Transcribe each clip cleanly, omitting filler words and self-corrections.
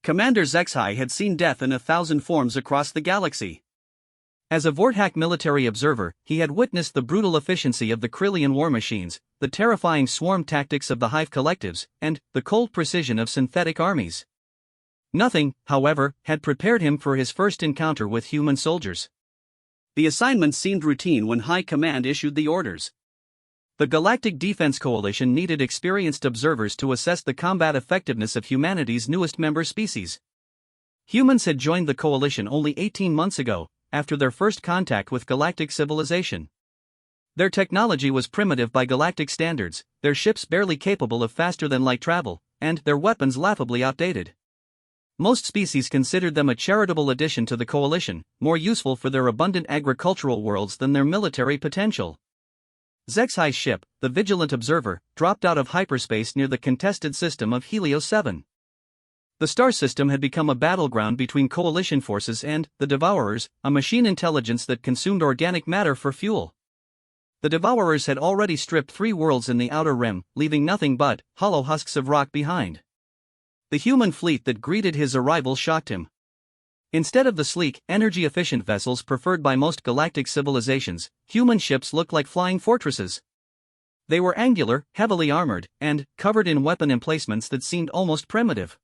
Commander Zexhai had seen death in 1,000 forms across the galaxy. As a Vortak military observer, he had witnessed the brutal efficiency of the Krillian war machines, the terrifying swarm tactics of the Hive collectives, and the cold precision of synthetic armies. Nothing, however, had prepared him for his first encounter with human soldiers. The assignment seemed routine when High Command issued the orders. The Galactic Defense Coalition needed experienced observers to assess the combat effectiveness of humanity's newest member species. Humans had joined the coalition only 18 months ago, after their first contact with galactic civilization. Their technology was primitive by galactic standards, their ships barely capable of faster-than-light travel, and their weapons laughably outdated. Most species considered them a charitable addition to the coalition, more useful for their abundant agricultural worlds than their military potential. Zexhai's ship, the Vigilant Observer, dropped out of hyperspace near the contested system of Helios 7. The star system had become a battleground between coalition forces and the Devourers, a machine intelligence that consumed organic matter for fuel. The Devourers had already stripped 3 worlds in the outer rim, leaving nothing but hollow husks of rock behind. The human fleet that greeted his arrival shocked him. Instead of the sleek, energy-efficient vessels preferred by most galactic civilizations, human ships looked like flying fortresses. They were angular, heavily armored, and covered in weapon emplacements that seemed almost primitive.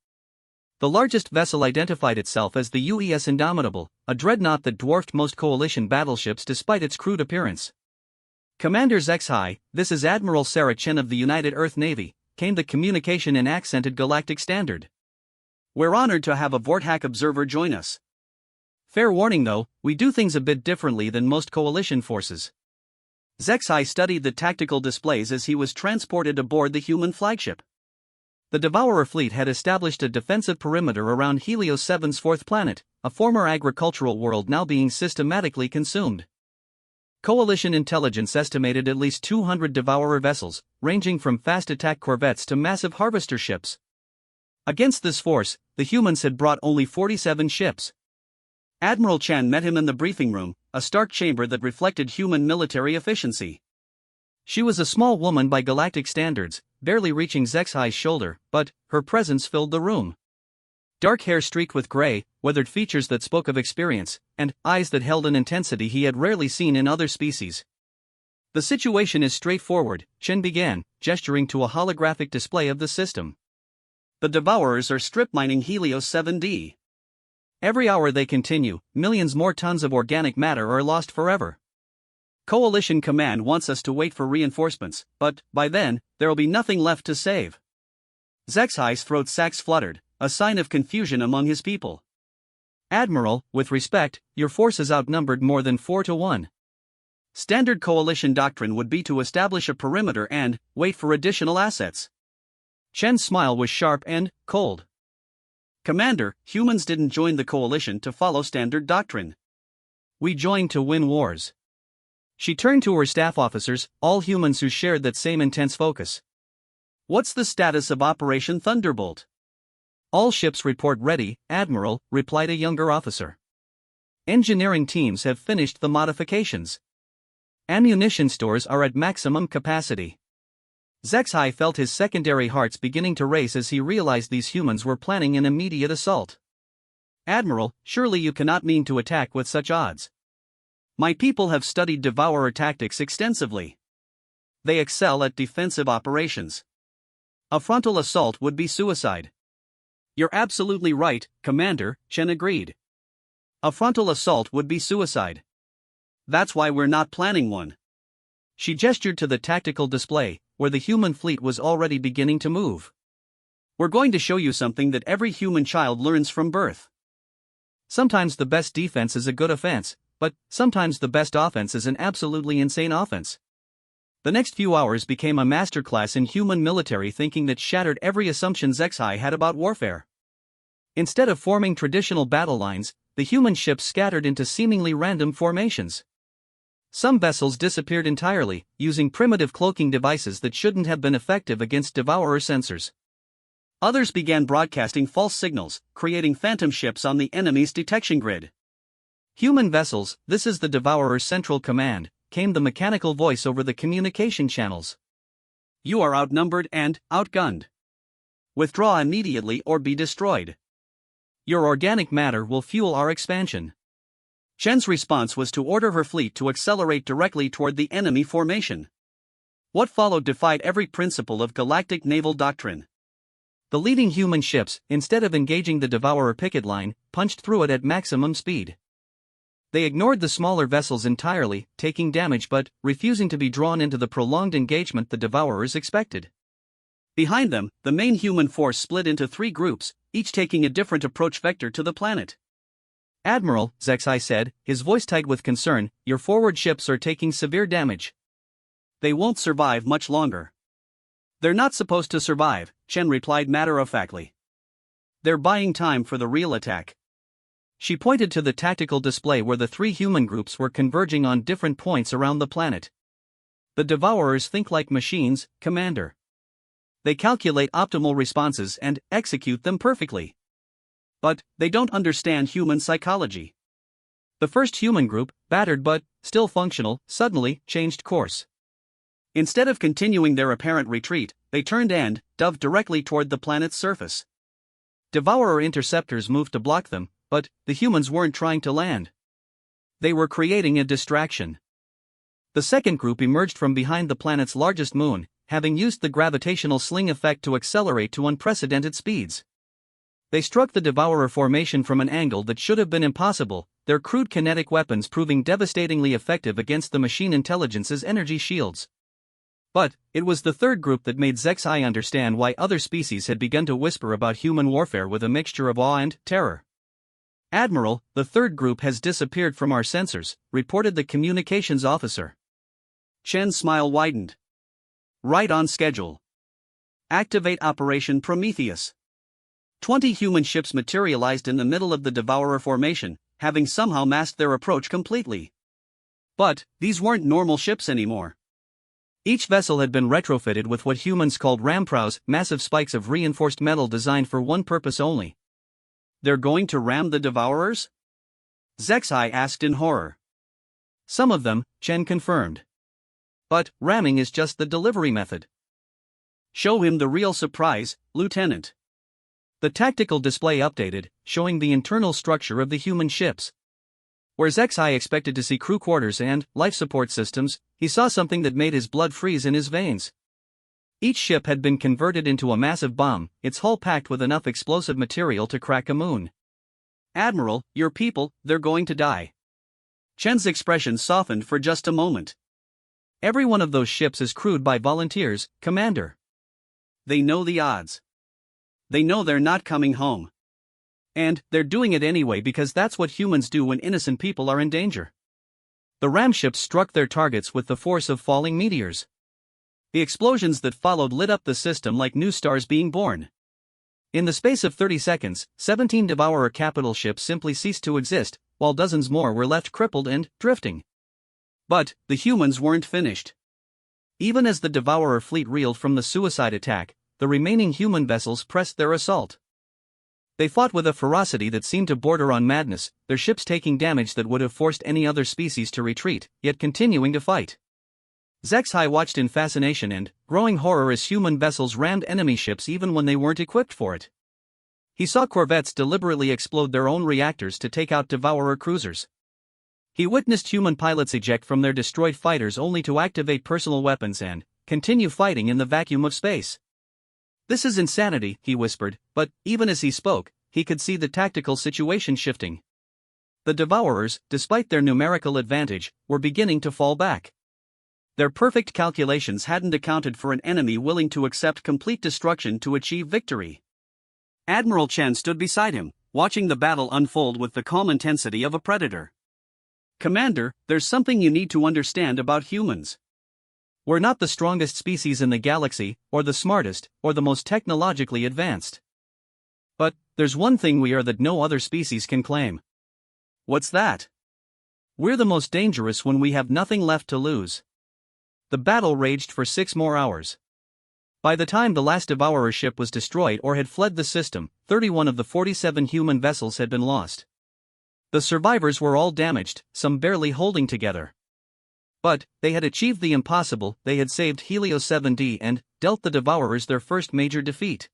The largest vessel identified itself as the UES Indomitable, a dreadnought that dwarfed most coalition battleships despite its crude appearance. "Commander Zexhai, this is Admiral Sarah Chen of the United Earth Navy," came the communication in accented galactic standard. "We're honored to have a Vortak observer join us. Fair warning though, we do things a bit differently than most coalition forces." Zexhai studied the tactical displays as he was transported aboard the human flagship. The Devourer fleet had established a defensive perimeter around Helios 7's 4th planet, a former agricultural world now being systematically consumed. Coalition intelligence estimated at least 200 Devourer vessels, ranging from fast attack corvettes to massive harvester ships. Against this force, the humans had brought only 47 ships. Admiral Chan met him in the briefing room, a stark chamber that reflected human military efficiency. She was a small woman by galactic standards, barely reaching Zexhai's shoulder, but her presence filled the room. Dark hair streaked with gray, weathered features that spoke of experience, and eyes that held an intensity he had rarely seen in other species. "The situation is straightforward," Chen began, gesturing to a holographic display of the system. "The Devourers are strip mining Helios 7D. Every hour they continue, millions more tons of organic matter are lost forever. Coalition Command wants us to wait for reinforcements, but, by then, there'll be nothing left to save." Zexhai's throat sacs fluttered, a sign of confusion among his people. "Admiral, with respect, your force is outnumbered more than 4 to 1. Standard coalition doctrine would be to establish a perimeter and wait for additional assets." Chen's smile was sharp and cold. "Commander, humans didn't join the coalition to follow standard doctrine. We joined to win wars." She turned to her staff officers, all humans who shared that same intense focus. "What's the status of Operation Thunderbolt?" "All ships report ready, Admiral," replied a younger officer. "Engineering teams have finished the modifications. Ammunition stores are at maximum capacity." Zexhai felt his secondary hearts beginning to race as he realized these humans were planning an immediate assault. "Admiral, surely you cannot mean to attack with such odds. My people have studied Devourer tactics extensively. They excel at defensive operations. A frontal assault would be suicide." "You're absolutely right, Commander," Chen agreed. "A frontal assault would be suicide. That's why we're not planning one." She gestured to the tactical display, where the human fleet was already beginning to move. "We're going to show you something that every human child learns from birth. Sometimes the best defense is a good offense, but sometimes the best offense is an absolutely insane offense." The next few hours became a masterclass in human military thinking that shattered every assumption Zexhai had about warfare. Instead of forming traditional battle lines, the human ships scattered into seemingly random formations. Some vessels disappeared entirely, using primitive cloaking devices that shouldn't have been effective against Devourer sensors. Others began broadcasting false signals, creating phantom ships on the enemy's detection grid. "Human vessels, this is the Devourer's central command," came the mechanical voice over the communication channels. "You are outnumbered and outgunned. Withdraw immediately or be destroyed." Your organic matter will fuel our expansion. Chen's response was to order her fleet to accelerate directly toward the enemy formation. What followed defied every principle of galactic naval doctrine. The leading human ships, instead of engaging the Devourer picket line, punched through it at maximum speed. They ignored the smaller vessels entirely, taking damage but refusing to be drawn into the prolonged engagement the Devourers expected. Behind them, the main human force split into 3 groups, each taking a different approach vector to the planet. "Admiral," Zexai said, his voice tight with concern, "your forward ships are taking severe damage. They won't survive much longer." "They're not supposed to survive," Chen replied matter-of-factly. "They're buying time for the real attack." She pointed to the tactical display where the 3 human groups were converging on different points around the planet. "The Devourers think like machines, Commander. They calculate optimal responses and execute them perfectly. But they don't understand human psychology." The first human group, battered but still functional, suddenly changed course. Instead of continuing their apparent retreat, they turned and dove directly toward the planet's surface. Devourer interceptors moved to block them, but the humans weren't trying to land. They were creating a distraction. The second group emerged from behind the planet's largest moon, having used the gravitational sling effect to accelerate to unprecedented speeds. They struck the Devourer formation from an angle that should have been impossible, their crude kinetic weapons proving devastatingly effective against the machine intelligence's energy shields. But it was the third group that made Zexai understand why other species had begun to whisper about human warfare with a mixture of awe and terror. "Admiral, the third group has disappeared from our sensors," reported the communications officer. Chen's smile widened. "Right on schedule. Activate Operation Prometheus." 20 human ships materialized in the middle of the Devourer formation, having somehow masked their approach completely. But these weren't normal ships anymore. Each vessel had been retrofitted with what humans called ramprows, massive spikes of reinforced metal designed for one purpose only. "They're going to ram the Devourers?" Zexai asked in horror. "Some of them," Chen confirmed. "But ramming is just the delivery method." "Show him the real surprise, Lieutenant." The tactical display updated, showing the internal structure of the human ships. Where Zexai expected to see crew quarters and life support systems, he saw something that made his blood freeze in his veins. Each ship had been converted into a massive bomb, its hull packed with enough explosive material to crack a moon. "Admiral, your people, they're going to die." Chen's expression softened for just a moment. "Every one of those ships is crewed by volunteers, Commander. They know the odds. They know they're not coming home. And they're doing it anyway because that's what humans do when innocent people are in danger." The ram ships struck their targets with the force of falling meteors. The explosions that followed lit up the system like new stars being born. In the space of 30 seconds, 17 Devourer capital ships simply ceased to exist, while dozens more were left crippled and drifting. But the humans weren't finished. Even as the Devourer fleet reeled from the suicide attack, the remaining human vessels pressed their assault. They fought with a ferocity that seemed to border on madness, their ships taking damage that would have forced any other species to retreat, yet continuing to fight. Zexai watched in fascination and growing horror as human vessels rammed enemy ships even when they weren't equipped for it. He saw corvettes deliberately explode their own reactors to take out Devourer cruisers. He witnessed human pilots eject from their destroyed fighters only to activate personal weapons and continue fighting in the vacuum of space. "This is insanity," he whispered, but even as he spoke, he could see the tactical situation shifting. The Devourers, despite their numerical advantage, were beginning to fall back. Their perfect calculations hadn't accounted for an enemy willing to accept complete destruction to achieve victory. Admiral Chen stood beside him, watching the battle unfold with the calm intensity of a predator. "Commander, there's something you need to understand about humans. We're not the strongest species in the galaxy, or the smartest, or the most technologically advanced. But there's one thing we are that no other species can claim." "What's that?" "We're the most dangerous when we have nothing left to lose." The battle raged for 6 more hours. By the time the last Devourer ship was destroyed or had fled the system, 31 of the 47 human vessels had been lost. The survivors were all damaged, some barely holding together. But they had achieved the impossible, they had saved Helios 7D and dealt the Devourers their first major defeat.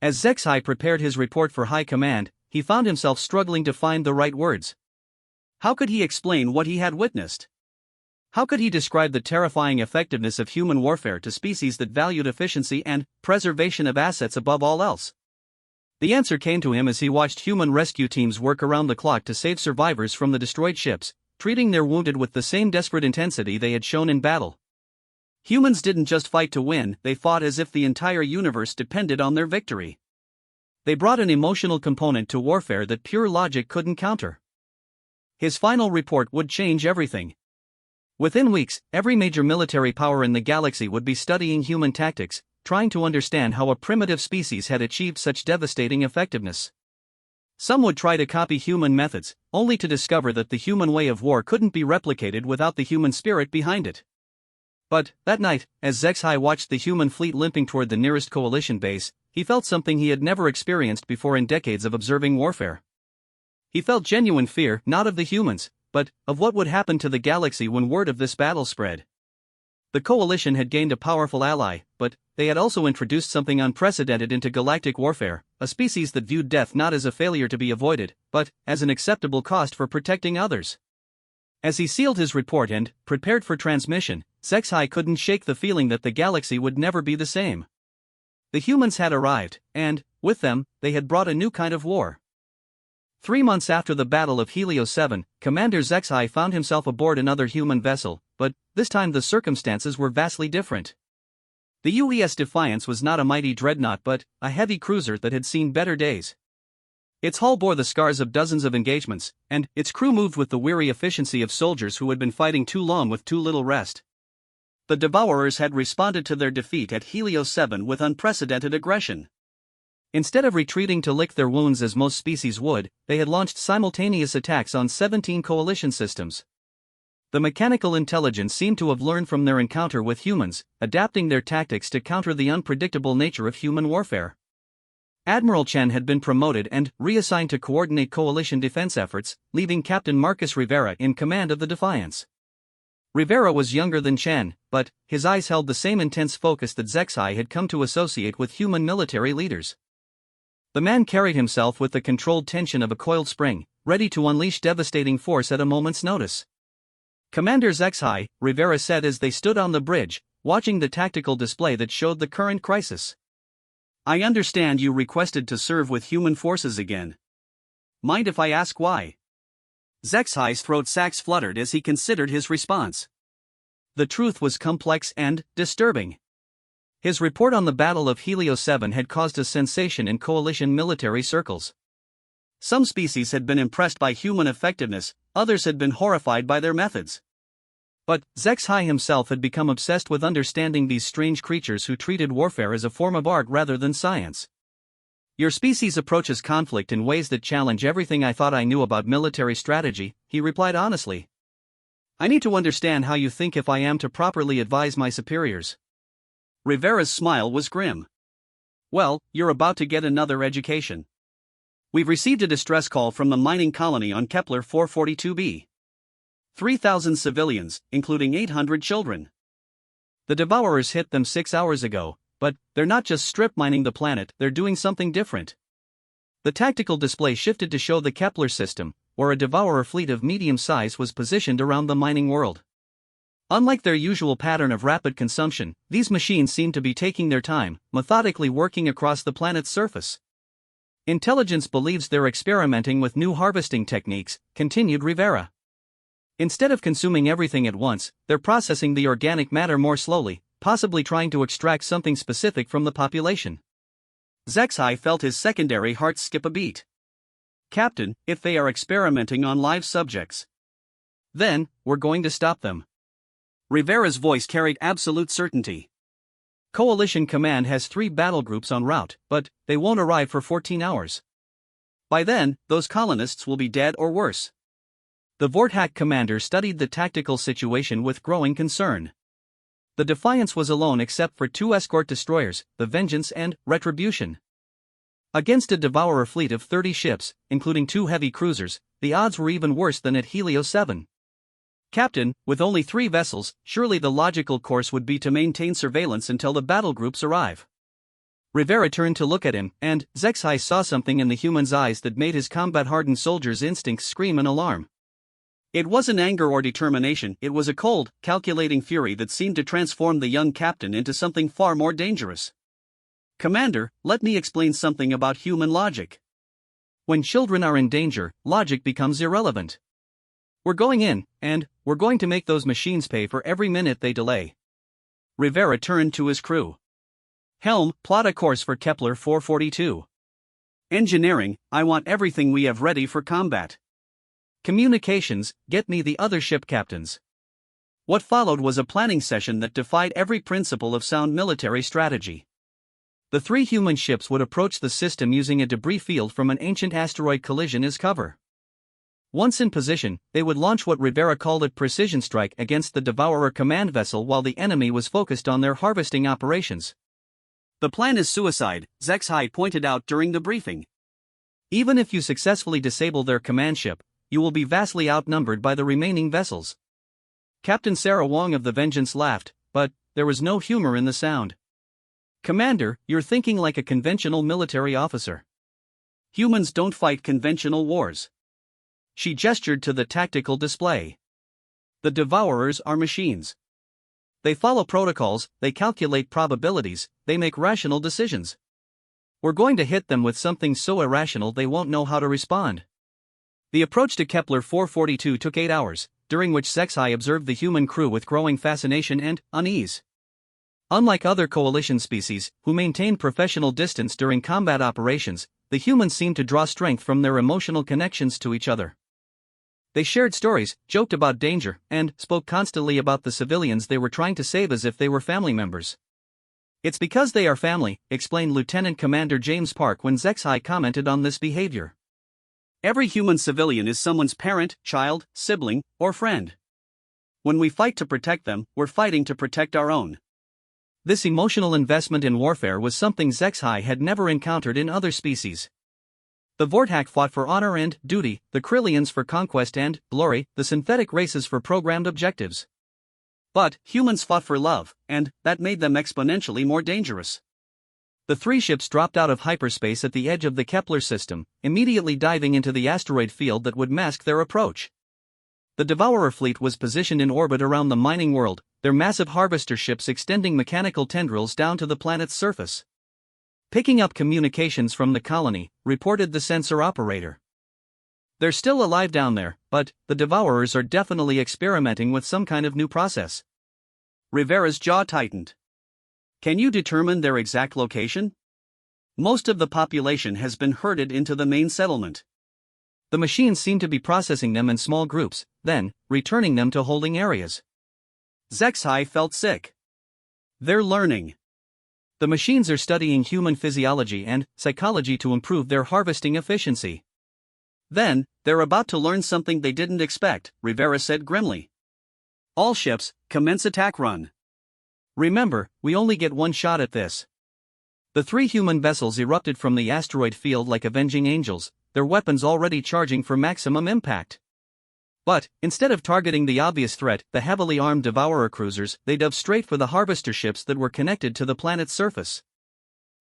As Zexai prepared his report for High Command, he found himself struggling to find the right words. How could he explain what he had witnessed? How could he describe the terrifying effectiveness of human warfare to species that valued efficiency and preservation of assets above all else? The answer came to him as he watched human rescue teams work around the clock to save survivors from the destroyed ships, treating their wounded with the same desperate intensity they had shown in battle. Humans didn't just fight to win, they fought as if the entire universe depended on their victory. They brought an emotional component to warfare that pure logic couldn't counter. His final report would change everything. Within weeks, every major military power in the galaxy would be studying human tactics, trying to understand how a primitive species had achieved such devastating effectiveness. Some would try to copy human methods, only to discover that the human way of war couldn't be replicated without the human spirit behind it. But, that night, as Zexhai watched the human fleet limping toward the nearest coalition base, he felt something he had never experienced before in decades of observing warfare. He felt genuine fear, not of the humans, but of what would happen to the galaxy when word of this battle spread. The coalition had gained a powerful ally, but they had also introduced something unprecedented into galactic warfare, a species that viewed death not as a failure to be avoided, but as an acceptable cost for protecting others. As he sealed his report and prepared for transmission, Zexhai couldn't shake the feeling that the galaxy would never be the same. The humans had arrived, and, with them, they had brought a new kind of war. 3 months after the Battle of Helios 7, Commander Zexhai found himself aboard another human vessel, but this time the circumstances were vastly different. The UES Defiance was not a mighty dreadnought but a heavy cruiser that had seen better days. Its hull bore the scars of dozens of engagements, and its crew moved with the weary efficiency of soldiers who had been fighting too long with too little rest. The Devourers had responded to their defeat at Helios 7 with unprecedented aggression. Instead of retreating to lick their wounds as most species would, they had launched simultaneous attacks on 17 coalition systems. The mechanical intelligence seemed to have learned from their encounter with humans, adapting their tactics to counter the unpredictable nature of human warfare. Admiral Chen had been promoted and reassigned to coordinate coalition defense efforts, leaving Captain Marcus Rivera in command of the Defiance. Rivera was younger than Chen, but his eyes held the same intense focus that Zexhai had come to associate with human military leaders. The man carried himself with the controlled tension of a coiled spring, ready to unleash devastating force at a moment's notice. "Commander Zexhai," Rivera said as they stood on the bridge, watching the tactical display that showed the current crisis. "I understand you requested to serve with human forces again. Mind if I ask why?" Zexhai's throat sacs fluttered as he considered his response. The truth was complex and disturbing. His report on the Battle of Helios 7 had caused a sensation in coalition military circles. Some species had been impressed by human effectiveness, others had been horrified by their methods. But Zexhai himself had become obsessed with understanding these strange creatures who treated warfare as a form of art rather than science. "Your species approaches conflict in ways that challenge everything I thought I knew about military strategy," he replied honestly. "I need to understand how you think if I am to properly advise my superiors." Rivera's smile was grim. "Well, you're about to get another education. We've received a distress call from the mining colony on Kepler 442b. 3,000 civilians, including 800 children. The Devourers hit them 6 hours ago, but they're not just strip mining the planet, they're doing something different." The tactical display shifted to show the Kepler system, where a Devourer fleet of medium size was positioned around the mining world. Unlike their usual pattern of rapid consumption, these machines seemed to be taking their time, methodically working across the planet's surface. "Intelligence believes they're experimenting with new harvesting techniques," continued Rivera. "Instead of consuming everything at once, they're processing the organic matter more slowly, possibly trying to extract something specific from the population." Zexhai felt his secondary heart skip a beat. "Captain, if they are experimenting on live subjects, then we're going to stop them." Rivera's voice carried absolute certainty. "Coalition Command has 3 battle groups en route, but they won't arrive for 14 hours. By then, those colonists will be dead or worse." The Vortak commander studied the tactical situation with growing concern. The Defiance was alone except for 2 escort destroyers, the Vengeance and Retribution. Against a Devourer fleet of 30 ships, including 2 heavy cruisers, the odds were even worse than at Helios 7. "Captain, with only 3 vessels, surely the logical course would be to maintain surveillance until the battle groups arrive." Rivera turned to look at him, and Zexai saw something in the human's eyes that made his combat-hardened soldier's instincts scream in alarm. It wasn't anger or determination, it was a cold, calculating fury that seemed to transform the young captain into something far more dangerous. "Commander, let me explain something about human logic. When children are in danger, logic becomes irrelevant. We're going in, and we're going to make those machines pay for every minute they delay." Rivera turned to his crew. "Helm, plot a course for Kepler 442. Engineering, I want everything we have ready for combat. Communications, get me the other ship captains." What followed was a planning session that defied every principle of sound military strategy. The 3 human ships would approach the system using a debris field from an ancient asteroid collision as cover. Once in position, they would launch what Rivera called a precision strike against the Devourer command vessel while the enemy was focused on their harvesting operations. "The plan is suicide," Zexai pointed out during the briefing. "Even if you successfully disable their command ship, you will be vastly outnumbered by the remaining vessels." Captain Sarah Wong of the Vengeance laughed, but there was no humor in the sound. "Commander, you're thinking like a conventional military officer. Humans don't fight conventional wars." She gestured to the tactical display. "The Devourers are machines. They follow protocols, they calculate probabilities, they make rational decisions. We're going to hit them with something so irrational they won't know how to respond." The approach to Kepler 442 took 8 hours, during which Zexai observed the human crew with growing fascination and unease. Unlike other coalition species, who maintained professional distance during combat operations, the humans seemed to draw strength from their emotional connections to each other. They shared stories, joked about danger, and spoke constantly about the civilians they were trying to save as if they were family members. "It's because they are family," explained Lieutenant Commander James Park when Zexai commented on this behavior. "Every human civilian is someone's parent, child, sibling, or friend. When we fight to protect them, we're fighting to protect our own." This emotional investment in warfare was something Zexai had never encountered in other species. The Vortak fought for honor and duty, the Krillians for conquest and glory, the synthetic races for programmed objectives. But humans fought for love, and that made them exponentially more dangerous. The 3 ships dropped out of hyperspace at the edge of the Kepler system, immediately diving into the asteroid field that would mask their approach. The Devourer fleet was positioned in orbit around the mining world, their massive harvester ships extending mechanical tendrils down to the planet's surface. "Picking up communications from the colony," reported the sensor operator. "They're still alive down there, but the Devourers are definitely experimenting with some kind of new process." Rivera's jaw tightened. "Can you determine their exact location? Most of the population has been herded into the main settlement. The machines seem to be processing them in small groups, then returning them to holding areas." Zexai felt sick. "They're learning. The machines are studying human physiology and psychology to improve their harvesting efficiency. Then, they're about to learn something they didn't expect," Rivera said grimly. "All ships, commence attack run. Remember, we only get one shot at this." The 3 human vessels erupted from the asteroid field like avenging angels, their weapons already charging for maximum impact. But, instead of targeting the obvious threat, the heavily armed Devourer cruisers, they dove straight for the harvester ships that were connected to the planet's surface.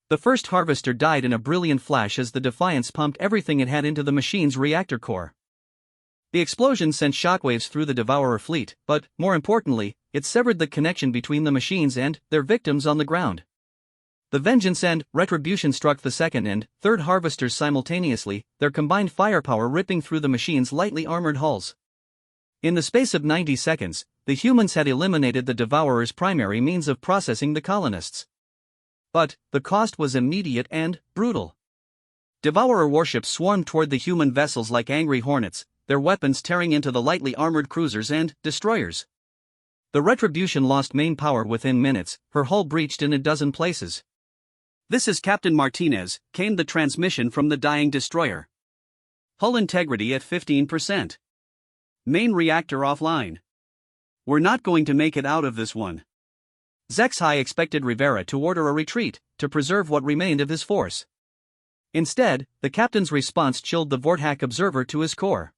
The first harvester died in a brilliant flash as the Defiance pumped everything it had into the machine's reactor core. The explosion sent shockwaves through the Devourer fleet, but, more importantly, it severed the connection between the machines and their victims on the ground. The Vengeance and Retribution struck the second and third harvesters simultaneously, their combined firepower ripping through the machine's lightly armored hulls. In the space of 90 seconds, the humans had eliminated the Devourer's primary means of processing the colonists. But the cost was immediate and brutal. Devourer warships swarmed toward the human vessels like angry hornets, their weapons tearing into the lightly armored cruisers and destroyers. The Retribution lost main power within minutes, her hull breached in a dozen places. "This is Captain Martinez," came the transmission from the dying destroyer. "Hull integrity at 15%. Main reactor offline. We're not going to make it out of this one." Zexai expected Rivera to order a retreat, to preserve what remained of his force. Instead, the captain's response chilled the Vortak observer to his core.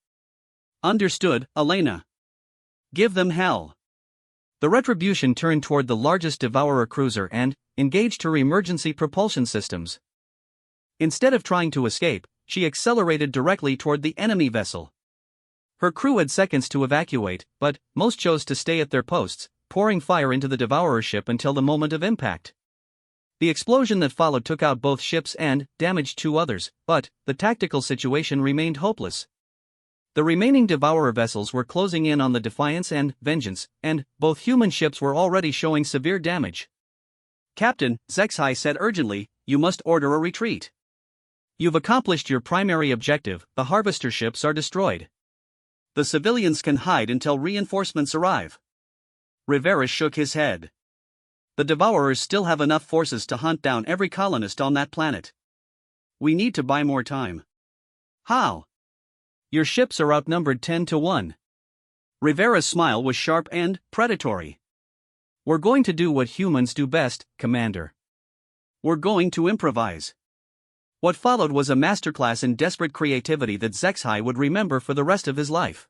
"Understood, Elena. Give them hell." The Retribution turned toward the largest Devourer cruiser and engaged her emergency propulsion systems. Instead of trying to escape, she accelerated directly toward the enemy vessel. Her crew had seconds to evacuate, but most chose to stay at their posts, pouring fire into the Devourer ship until the moment of impact. The explosion that followed took out both ships and damaged 2 others, but the tactical situation remained hopeless. The remaining Devourer vessels were closing in on the Defiance and Vengeance, and both human ships were already showing severe damage. "Captain," Zexai said urgently, "you must order a retreat. You've accomplished your primary objective, the harvester ships are destroyed. The civilians can hide until reinforcements arrive." Rivera shook his head. "The Devourers still have enough forces to hunt down every colonist on that planet. We need to buy more time." "How?" "Your ships are outnumbered 10-1. Rivera's smile was sharp and predatory. "We're going to do what humans do best, Commander. We're going to improvise." What followed was a masterclass in desperate creativity that Zexai would remember for the rest of his life.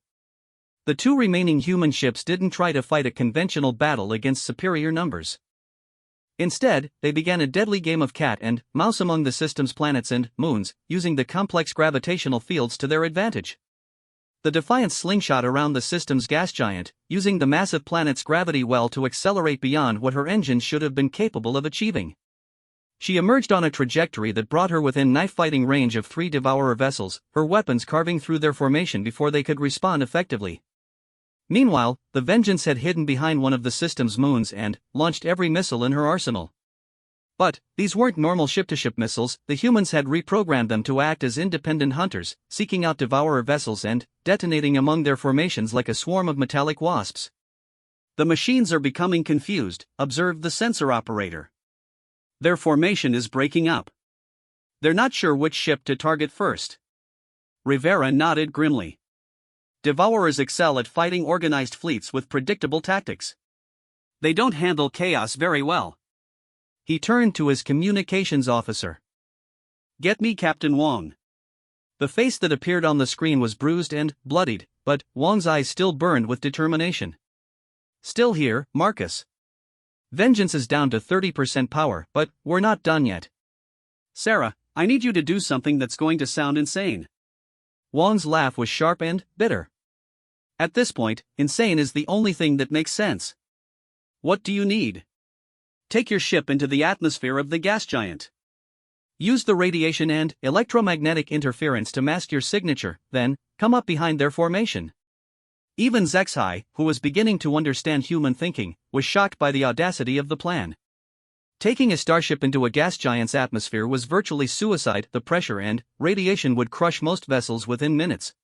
The 2 remaining human ships didn't try to fight a conventional battle against superior numbers. Instead, they began a deadly game of cat and mouse among the system's planets and moons, using the complex gravitational fields to their advantage. The Defiance slingshot around the system's gas giant, using the massive planet's gravity well to accelerate beyond what her engines should have been capable of achieving. She emerged on a trajectory that brought her within knife-fighting range of 3 Devourer vessels, her weapons carving through their formation before they could respond effectively. Meanwhile, the Vengeance had hidden behind one of the system's moons and launched every missile in her arsenal. But these weren't normal ship-to-ship missiles. The humans had reprogrammed them to act as independent hunters, seeking out Devourer vessels and detonating among their formations like a swarm of metallic wasps. "The machines are becoming confused," observed the sensor operator. "Their formation is breaking up. They're not sure which ship to target first." Rivera nodded grimly. "Devourers excel at fighting organized fleets with predictable tactics. They don't handle chaos very well." He turned to his communications officer. "Get me Captain Wong." The face that appeared on the screen was bruised and bloodied, but Wong's eyes still burned with determination. "Still here, Marcus. Vengeance is down to 30% power, but we're not done yet. Sarah, I need you to do something that's going to sound insane." Wong's laugh was sharp and bitter. "At this point, insane is the only thing that makes sense. What do you need? Take your ship into the atmosphere of the gas giant. Use the radiation and electromagnetic interference to mask your signature, then come up behind their formation." Even Zexai, who was beginning to understand human thinking, was shocked by the audacity of the plan. Taking a starship into a gas giant's atmosphere was virtually suicide. The pressure and radiation would crush most vessels within minutes.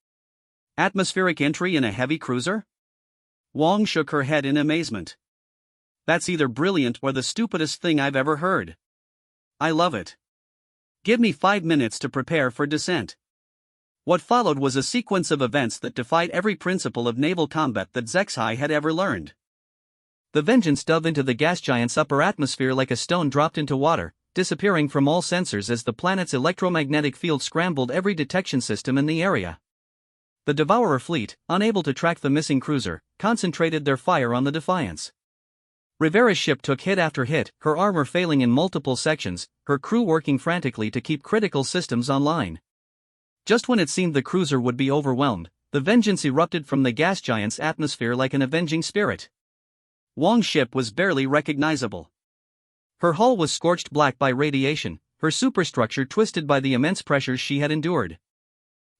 Atmospheric entry in a heavy cruiser? Wong shook her head in amazement. "That's either brilliant or the stupidest thing I've ever heard. I love it. Give me 5 minutes to prepare for descent." What followed was a sequence of events that defied every principle of naval combat that Zexai had ever learned. The Vengeance dove into the gas giant's upper atmosphere like a stone dropped into water, disappearing from all sensors as the planet's electromagnetic field scrambled every detection system in the area. The Devourer fleet, unable to track the missing cruiser, concentrated their fire on the Defiance. Rivera's ship took hit after hit, her armor failing in multiple sections, her crew working frantically to keep critical systems online. Just when it seemed the cruiser would be overwhelmed, the Vengeance erupted from the gas giant's atmosphere like an avenging spirit. Wong's ship was barely recognizable. Her hull was scorched black by radiation, her superstructure twisted by the immense pressures she had endured.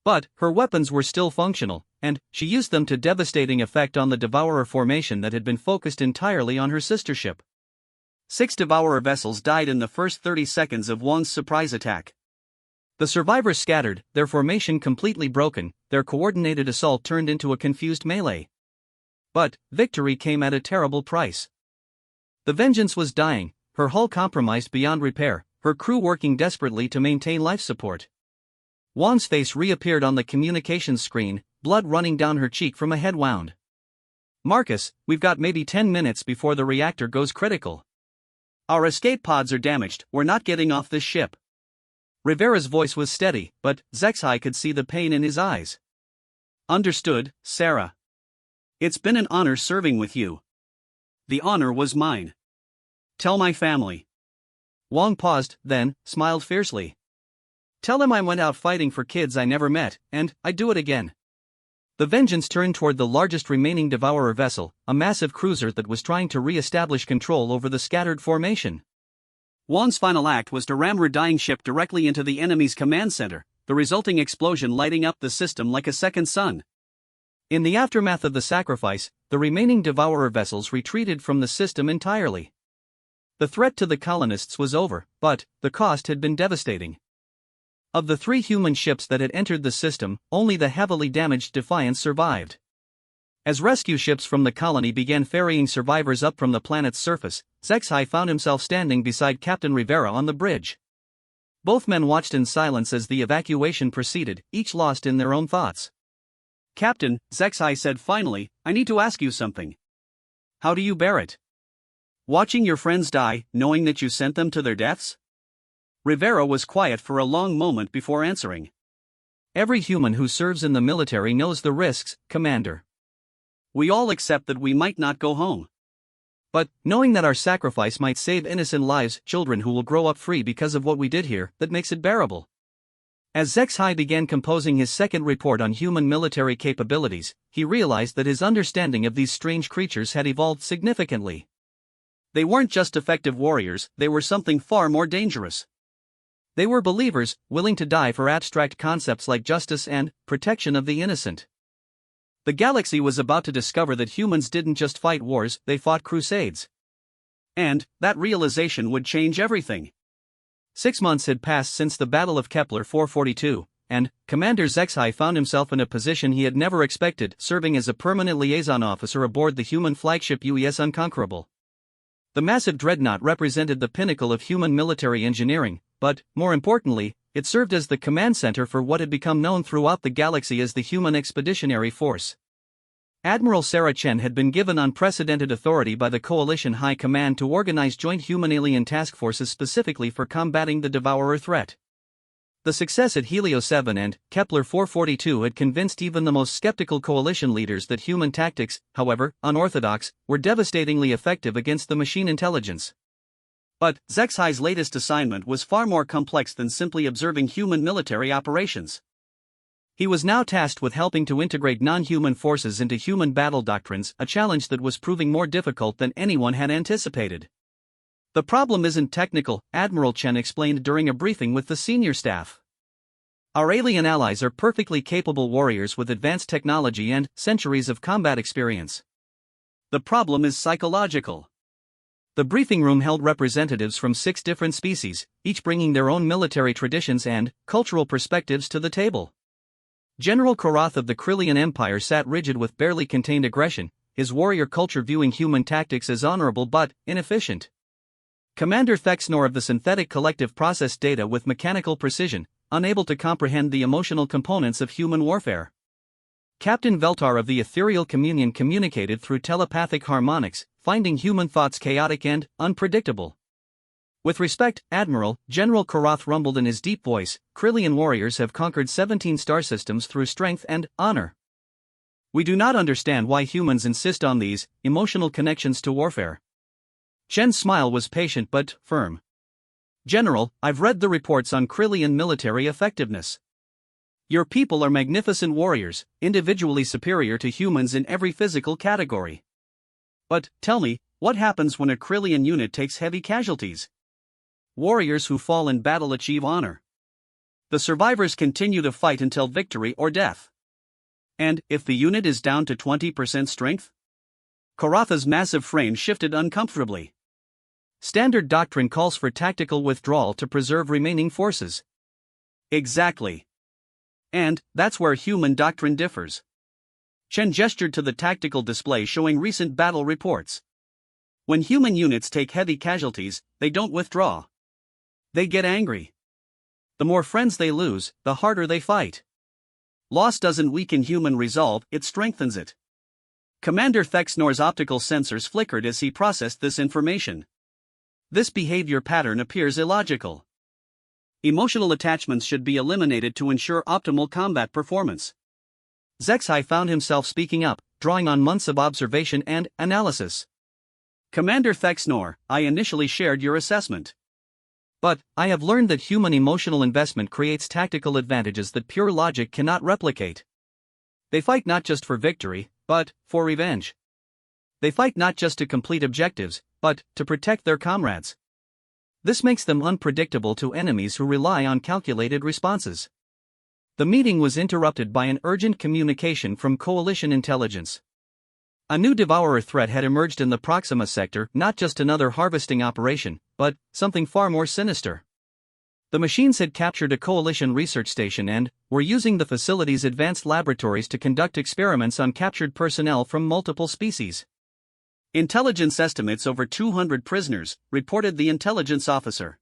But her weapons were still functional, and she used them to devastating effect on the Devourer formation that had been focused entirely on her sister ship. 6 Devourer vessels died in the first 30 seconds of Wong's surprise attack. The survivors scattered, their formation completely broken, their coordinated assault turned into a confused melee. But victory came at a terrible price. The Vengeance was dying, her hull compromised beyond repair, her crew working desperately to maintain life support. Wong's face reappeared on the communications screen, blood running down her cheek from a head wound. "Marcus, we've got maybe 10 minutes before the reactor goes critical. Our escape pods are damaged, we're not getting off this ship." Rivera's voice was steady, but Zexai could see the pain in his eyes. "Understood, Sarah. It's been an honor serving with you. The honor was mine. Tell my family. Wang paused, then smiled fiercely. Tell them I went out fighting for kids I never met, and I'd do it again. The Vengeance turned toward the largest remaining Devourer vessel, a massive cruiser that was trying to re-establish control over the scattered formation. Wang's final act was to ram her dying ship directly into the enemy's command center, the resulting explosion lighting up the system like a second sun. In the aftermath of the sacrifice, the remaining Devourer vessels retreated from the system entirely. The threat to the colonists was over, but the cost had been devastating. Of the 3 human ships that had entered the system, only the heavily damaged Defiance survived. As rescue ships from the colony began ferrying survivors up from the planet's surface, Zexai found himself standing beside Captain Rivera on the bridge. Both men watched in silence as the evacuation proceeded, each lost in their own thoughts. Captain, Zexai said finally, I need to ask you something. How do you bear it? Watching your friends die, knowing that you sent them to their deaths? Rivera was quiet for a long moment before answering. Every human who serves in the military knows the risks, Commander. We all accept that we might not go home. But, knowing that our sacrifice might save innocent lives, children who will grow up free because of what we did here, that makes it bearable. As Zexai began composing his second report on human military capabilities, he realized that his understanding of these strange creatures had evolved significantly. They weren't just effective warriors, they were something far more dangerous. They were believers, willing to die for abstract concepts like justice and protection of the innocent. The galaxy was about to discover that humans didn't just fight wars, they fought crusades. And that realization would change everything. 6 months had passed since the Battle of Kepler 442, and Commander Zexai found himself in a position he had never expected, serving as a permanent liaison officer aboard the human flagship UES Unconquerable. The massive dreadnought represented the pinnacle of human military engineering, but, more importantly, it served as the command center for what had become known throughout the galaxy as the Human Expeditionary Force. Admiral Sarah Chen had been given unprecedented authority by the Coalition High Command to organize joint human-alien task forces specifically for combating the Devourer threat. The success at Helio 7 and Kepler 442 had convinced even the most skeptical coalition leaders that human tactics, however unorthodox, were devastatingly effective against the machine intelligence. But Zexai's latest assignment was far more complex than simply observing human military operations. He was now tasked with helping to integrate non-human forces into human battle doctrines, a challenge that was proving more difficult than anyone had anticipated. The problem isn't technical, Admiral Chen explained during a briefing with the senior staff. Our alien allies are perfectly capable warriors with advanced technology and centuries of combat experience. The problem is psychological. The briefing room held representatives from 6 different species, each bringing their own military traditions and cultural perspectives to the table. General Korath of the Krillian Empire sat rigid with barely contained aggression, his warrior culture viewing human tactics as honorable but inefficient. Commander Thexnor of the Synthetic Collective processed data with mechanical precision, unable to comprehend the emotional components of human warfare. Captain Veltar of the Ethereal Communion communicated through telepathic harmonics, finding human thoughts chaotic and unpredictable. With respect, Admiral, General Korath rumbled in his deep voice, Krillian warriors have conquered 17 star systems through strength and honor. We do not understand why humans insist on these emotional connections to warfare. Chen's smile was patient but firm. General, I've read the reports on Krillian military effectiveness. Your people are magnificent warriors, individually superior to humans in every physical category. But, tell me, what happens when a Krillian unit takes heavy casualties? Warriors who fall in battle achieve honor. The survivors continue to fight until victory or death. And, if the unit is down to 20% strength? Koratha's massive frame shifted uncomfortably. Standard doctrine calls for tactical withdrawal to preserve remaining forces. Exactly. And, that's where human doctrine differs. Chen gestured to the tactical display showing recent battle reports. When human units take heavy casualties, they don't withdraw. They get angry. The more friends they lose, the harder they fight. Loss doesn't weaken human resolve, it strengthens it. Commander Thexnor's optical sensors flickered as he processed this information. This behavior pattern appears illogical. Emotional attachments should be eliminated to ensure optimal combat performance. Zexai found himself speaking up, drawing on months of observation and analysis. Commander Thexnor, I initially shared your assessment. But, I have learned that human emotional investment creates tactical advantages that pure logic cannot replicate. They fight not just for victory, but for revenge. They fight not just to complete objectives, but to protect their comrades. This makes them unpredictable to enemies who rely on calculated responses. The meeting was interrupted by an urgent communication from Coalition intelligence. A new devourer threat had emerged in the Proxima sector, not just another harvesting operation, but something far more sinister. The machines had captured a Coalition research station and were using the facility's advanced laboratories to conduct experiments on captured personnel from multiple species. Intelligence estimates over 200 prisoners, reported the intelligence officer.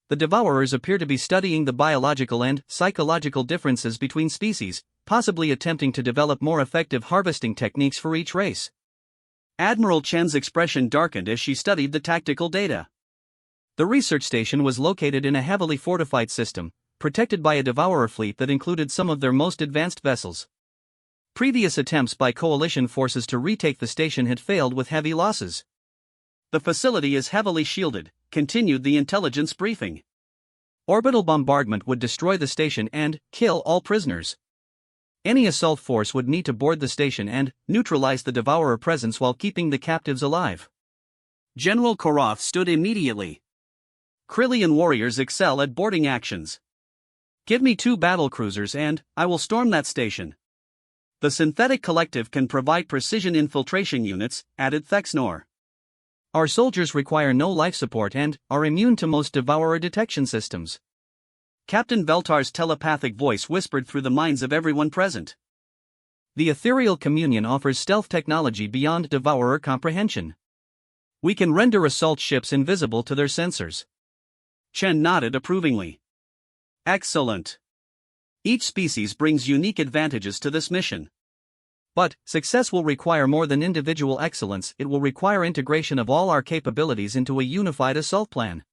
The devourers appear to be studying the biological and psychological differences between species, possibly attempting to develop more effective harvesting techniques for each race. Admiral Chen's expression darkened as she studied the tactical data. The research station was located in a heavily fortified system, protected by a devourer fleet that included some of their most advanced vessels. Previous attempts by Coalition forces to retake the station had failed with heavy losses. The facility is heavily shielded, continued the intelligence briefing. Orbital bombardment would destroy the station and kill all prisoners. Any assault force would need to board the station and neutralize the devourer presence while keeping the captives alive. General Koroth stood immediately. Krillian warriors excel at boarding actions. Give me 2 battlecruisers and I will storm that station. The synthetic collective can provide precision infiltration units, added Thexnor. Our soldiers require no life support and are immune to most devourer detection systems. Captain Veltar's telepathic voice whispered through the minds of everyone present. The ethereal communion offers stealth technology beyond devourer comprehension. We can render assault ships invisible to their sensors. Chen nodded approvingly. Excellent. Each species brings unique advantages to this mission. But, success will require more than individual excellence, it will require integration of all our capabilities into a unified assault plan.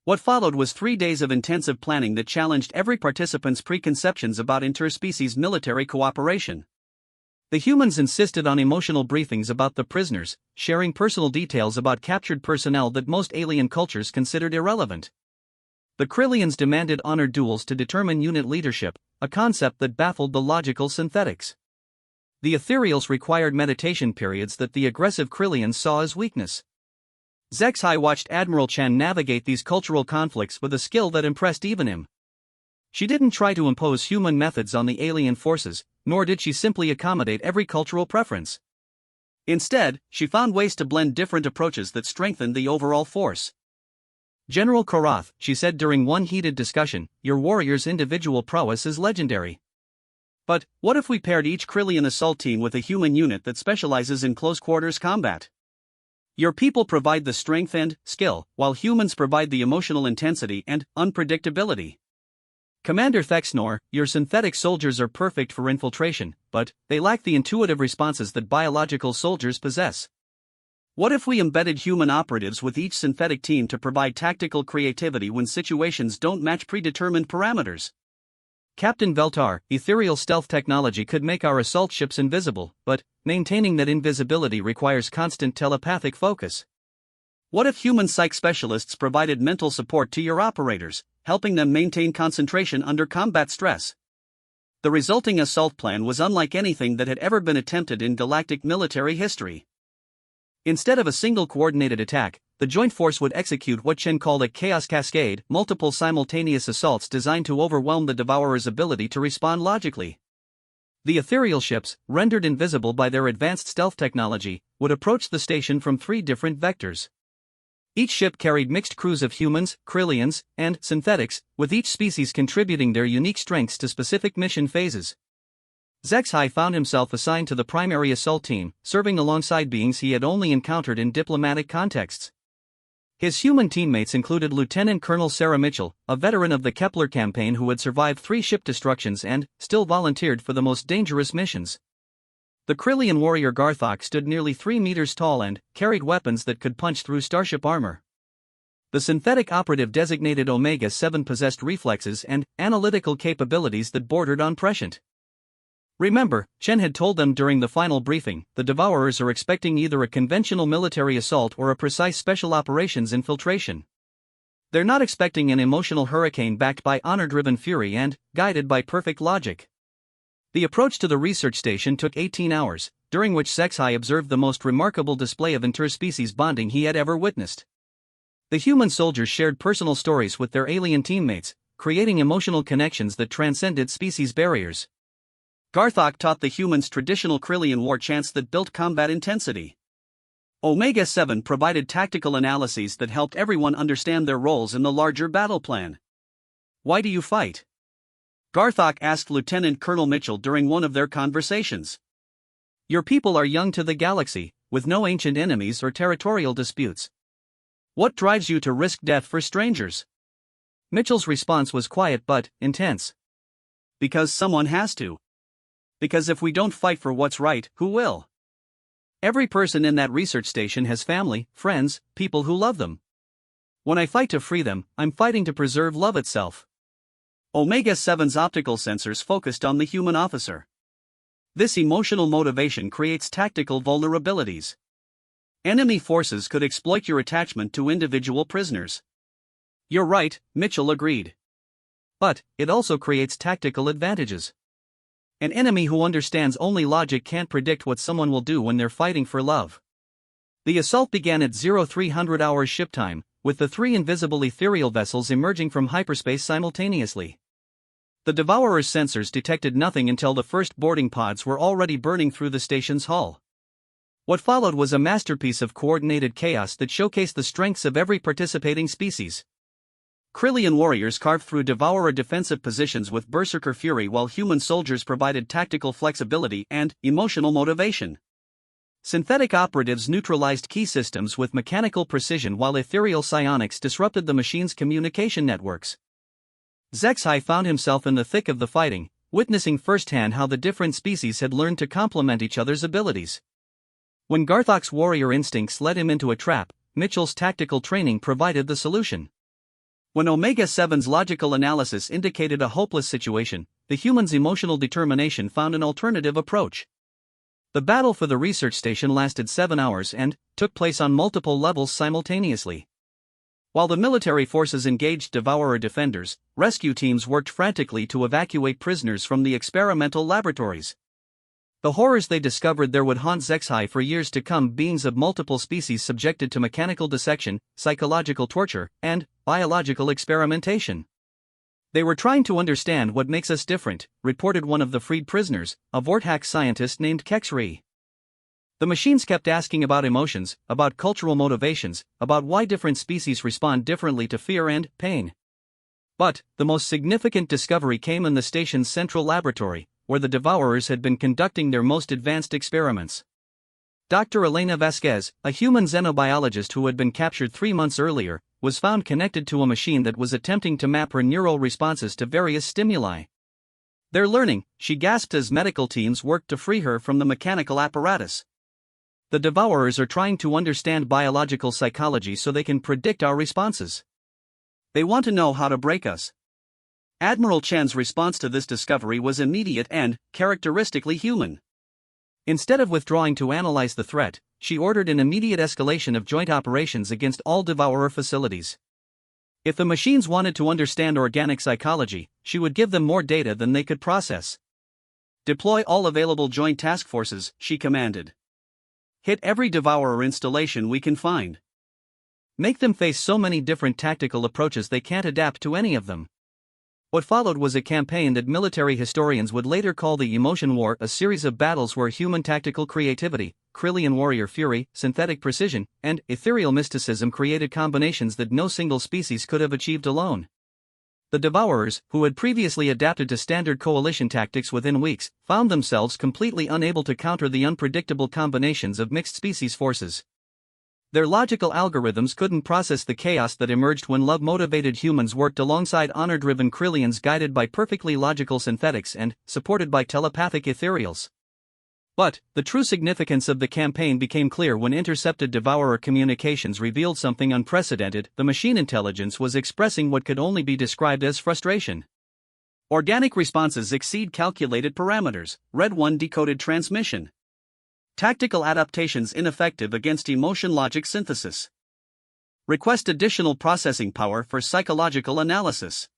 What followed was 3 days of intensive planning that challenged every participant's preconceptions about interspecies military cooperation. The humans insisted on emotional briefings about the prisoners, sharing personal details about captured personnel that most alien cultures considered irrelevant. The Krillians demanded honored duels to determine unit leadership, a concept that baffled the logical synthetics. The ethereals required meditation periods that the aggressive Krillians saw as weakness. Zexai watched Admiral Chen navigate these cultural conflicts with a skill that impressed even him. She didn't try to impose human methods on the alien forces, nor did she simply accommodate every cultural preference. Instead, she found ways to blend different approaches that strengthened the overall force. General Koroth, she said during one heated discussion, your warrior's individual prowess is legendary. But, what if we paired each Krillian assault team with a human unit that specializes in close-quarters combat? Your people provide the strength and skill, while humans provide the emotional intensity and unpredictability. Commander Thexnor, your synthetic soldiers are perfect for infiltration, but they lack the intuitive responses that biological soldiers possess. What if we embedded human operatives with each synthetic team to provide tactical creativity when situations don't match predetermined parameters? Captain Veltar, ethereal stealth technology could make our assault ships invisible, but maintaining that invisibility requires constant telepathic focus. What if human psych specialists provided mental support to your operators, helping them maintain concentration under combat stress? The resulting assault plan was unlike anything that had ever been attempted in galactic military history. Instead of a single coordinated attack, the joint force would execute what Chen called a chaos cascade, multiple simultaneous assaults designed to overwhelm the devourer's ability to respond logically. The ethereal ships, rendered invisible by their advanced stealth technology, would approach the station from 3 different vectors. Each ship carried mixed crews of humans, Krillians, and synthetics, with each species contributing their unique strengths to specific mission phases. Zexai found himself assigned to the primary assault team, serving alongside beings he had only encountered in diplomatic contexts. His human teammates included Lieutenant Colonel Sarah Mitchell, a veteran of the Kepler campaign who had survived 3 ship destructions and still volunteered for the most dangerous missions. The Krillian warrior Garthok stood nearly 3 meters tall and carried weapons that could punch through starship armor. The synthetic operative designated Omega-7 possessed reflexes and analytical capabilities that bordered on prescient. Remember, Chen had told them during the final briefing, the Devourers are expecting either a conventional military assault or a precise special operations infiltration. They're not expecting an emotional hurricane backed by honor-driven fury and guided by perfect logic. The approach to the research station took 18 hours, during which Zexai observed the most remarkable display of interspecies bonding he had ever witnessed. The human soldiers shared personal stories with their alien teammates, creating emotional connections that transcended species barriers. Garthok taught the humans traditional Krillian war chants that built combat intensity. Omega-7 provided tactical analyses that helped everyone understand their roles in the larger battle plan. Why do you fight? Garthok asked Lieutenant Colonel Mitchell during one of their conversations. Your people are young to the galaxy, with no ancient enemies or territorial disputes. What drives you to risk death for strangers? Mitchell's response was quiet but intense. Because someone has to. Because if we don't fight for what's right, who will? Every person in that research station has family, friends, people who love them. When I fight to free them, I'm fighting to preserve love itself. Omega-7's optical sensors focused on the human officer. This emotional motivation creates tactical vulnerabilities. Enemy forces could exploit your attachment to individual prisoners. You're right, Mitchell agreed. But it also creates tactical advantages. An enemy who understands only logic can't predict what someone will do when they're fighting for love. The assault began at 0300 hours ship time, with the 3 invisible ethereal vessels emerging from hyperspace simultaneously. The Devourer's sensors detected nothing until the first boarding pods were already burning through the station's hull. What followed was a masterpiece of coordinated chaos that showcased the strengths of every participating species. Krillian warriors carved through Devourer defensive positions with berserker fury while human soldiers provided tactical flexibility and emotional motivation. Synthetic operatives neutralized key systems with mechanical precision while ethereal psionics disrupted the machine's communication networks. Zexai found himself in the thick of the fighting, witnessing firsthand how the different species had learned to complement each other's abilities. When Garthok's warrior instincts led him into a trap, Mitchell's tactical training provided the solution. When Omega-7's logical analysis indicated a hopeless situation, the human's emotional determination found an alternative approach. The battle for the research station lasted 7 hours and took place on multiple levels simultaneously. While the military forces engaged Devourer defenders, rescue teams worked frantically to evacuate prisoners from the experimental laboratories. The horrors they discovered there would haunt Zexai for years to come: beings of multiple species subjected to mechanical dissection, psychological torture, and biological experimentation. They were trying to understand what makes us different, reported one of the freed prisoners, a Vorthack scientist named Kexri. The machines kept asking about emotions, about cultural motivations, about why different species respond differently to fear and pain. But the most significant discovery came in the station's central laboratory, where the Devourers had been conducting their most advanced experiments. Dr. Elena Vasquez, a human xenobiologist who had been captured 3 months earlier, was found connected to a machine that was attempting to map her neural responses to various stimuli. "They're learning," she gasped as medical teams worked to free her from the mechanical apparatus. "The Devourers are trying to understand biological psychology so they can predict our responses. They want to know how to break us." Admiral Chen's response to this discovery was immediate and characteristically human. Instead of withdrawing to analyze the threat, she ordered an immediate escalation of joint operations against all Devourer facilities. If the machines wanted to understand organic psychology, she would give them more data than they could process. "Deploy all available joint task forces," she commanded. "Hit every Devourer installation we can find. Make them face so many different tactical approaches they can't adapt to any of them." What followed was a campaign that military historians would later call the Emotion War, a series of battles where human tactical creativity, Krillian warrior fury, synthetic precision, and ethereal mysticism created combinations that no single species could have achieved alone. The Devourers, who had previously adapted to standard coalition tactics within weeks, found themselves completely unable to counter the unpredictable combinations of mixed species forces. Their logical algorithms couldn't process the chaos that emerged when love-motivated humans worked alongside honor-driven Krillians guided by perfectly logical synthetics and supported by telepathic ethereals. But the true significance of the campaign became clear when intercepted Devourer communications revealed something unprecedented. The machine intelligence was expressing what could only be described as frustration. Organic responses exceed calculated parameters. Red 1 decoded transmission. Tactical adaptations ineffective against emotion logic synthesis. Request additional processing power for psychological analysis.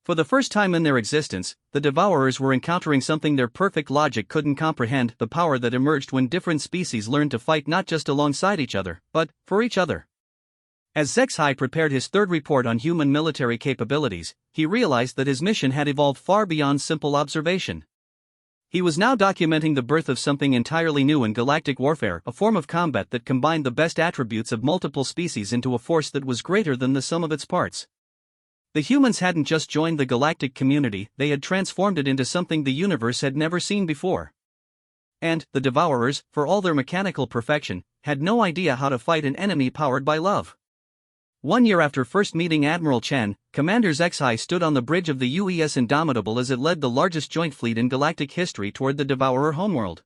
For the first time in their existence, the Devourers were encountering something their perfect logic couldn't comprehend: the power that emerged when different species learned to fight not just alongside each other, but for each other. As Zexai prepared his third report on human military capabilities, he realized that his mission had evolved far beyond simple observation. He was now documenting the birth of something entirely new in galactic warfare, a form of combat that combined the best attributes of multiple species into a force that was greater than the sum of its parts. The humans hadn't just joined the galactic community, they had transformed it into something the universe had never seen before. And the Devourers, for all their mechanical perfection, had no idea how to fight an enemy powered by love. 1 year after first meeting Admiral Chen, Commander Zexai stood on the bridge of the UES Indomitable as it led the largest joint fleet in galactic history toward the Devourer homeworld.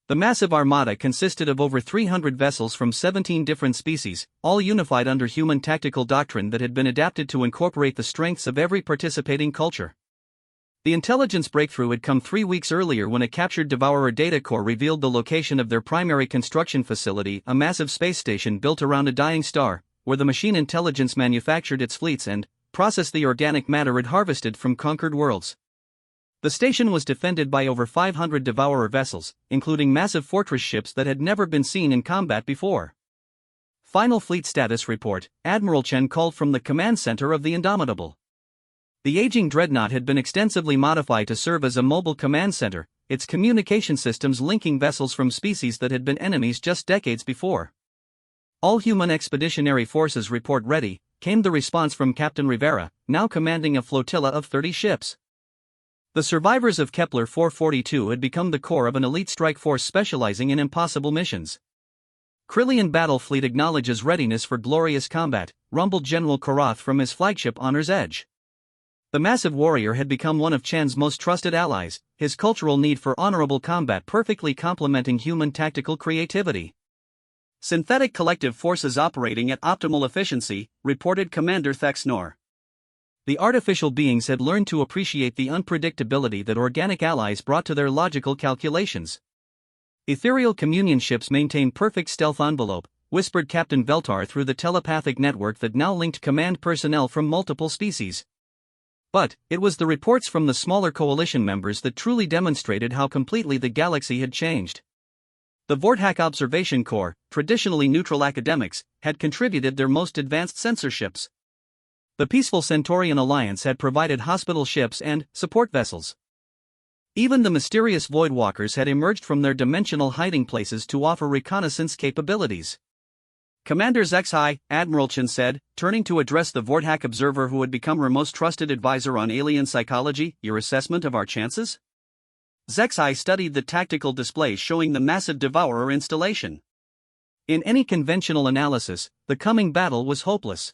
The massive armada consisted of over 300 vessels from 17 different species, all unified under human tactical doctrine that had been adapted to incorporate the strengths of every participating culture. The intelligence breakthrough had come 3 weeks earlier when a captured Devourer data core revealed the location of their primary construction facility, a massive space station built around a dying star, where the machine intelligence manufactured its fleets and processed the organic matter it harvested from conquered worlds. The station was defended by over 500 Devourer vessels, including massive fortress ships that had never been seen in combat before. Final fleet status report: Admiral Chen called from the command center of the Indomitable. The aging dreadnought had been extensively modified to serve as a mobile command center, its communication systems linking vessels from species that had been enemies just decades before. All human expeditionary forces report ready, came the response from Captain Rivera, now commanding a flotilla of 30 ships. The survivors of Kepler 442 had become the core of an elite strike force specializing in impossible missions. Krillian Battle Fleet acknowledges readiness for glorious combat, rumbled General Korath from his flagship Honor's Edge. The massive warrior had become one of Chen's most trusted allies, his cultural need for honorable combat perfectly complementing human tactical creativity. Synthetic collective forces operating at optimal efficiency, reported Commander Thexnor. The artificial beings had learned to appreciate the unpredictability that organic allies brought to their logical calculations. Ethereal communion ships maintain perfect stealth envelope, whispered Captain Veltar through the telepathic network that now linked command personnel from multiple species. But it was the reports from the smaller coalition members that truly demonstrated how completely the galaxy had changed. The Vorthak Observation Corps, traditionally neutral academics, had contributed their most advanced censorships. The peaceful Centaurian Alliance had provided hospital ships and support vessels. Even the mysterious Voidwalkers had emerged from their dimensional hiding places to offer reconnaissance capabilities. Commander Zexai, Admiral Chen said, turning to address the Vorthak observer who had become her most trusted advisor on alien psychology, your assessment of our chances? Zexai studied the tactical display showing the massive Devourer installation. In any conventional analysis, the coming battle was hopeless.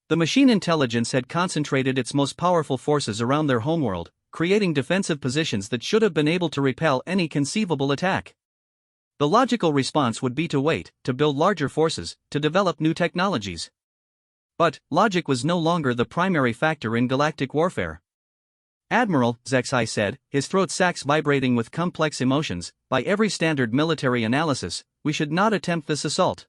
The machine intelligence had concentrated its most powerful forces around their homeworld, creating defensive positions that should have been able to repel any conceivable attack. The logical response would be to wait, to build larger forces, to develop new technologies. But logic was no longer the primary factor in galactic warfare. Admiral, Zexai said, his throat sacs vibrating with complex emotions, by every standard military analysis, we should not attempt this assault.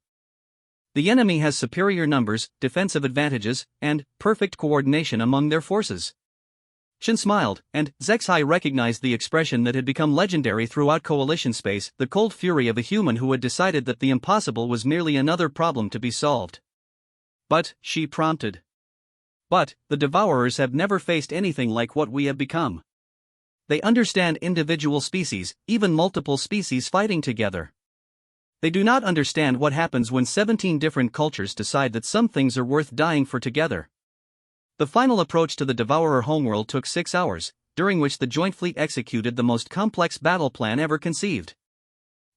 The enemy has superior numbers, defensive advantages, and perfect coordination among their forces. Chen smiled, and Zexai recognized the expression that had become legendary throughout coalition space, the cold fury of a human who had decided that the impossible was merely another problem to be solved. But, she prompted. But, the Devourers have never faced anything like what we have become. They understand individual species, even multiple species fighting together. They do not understand what happens when 17 different cultures decide that some things are worth dying for together. The final approach to the Devourer homeworld took 6 hours, during which the joint fleet executed the most complex battle plan ever conceived.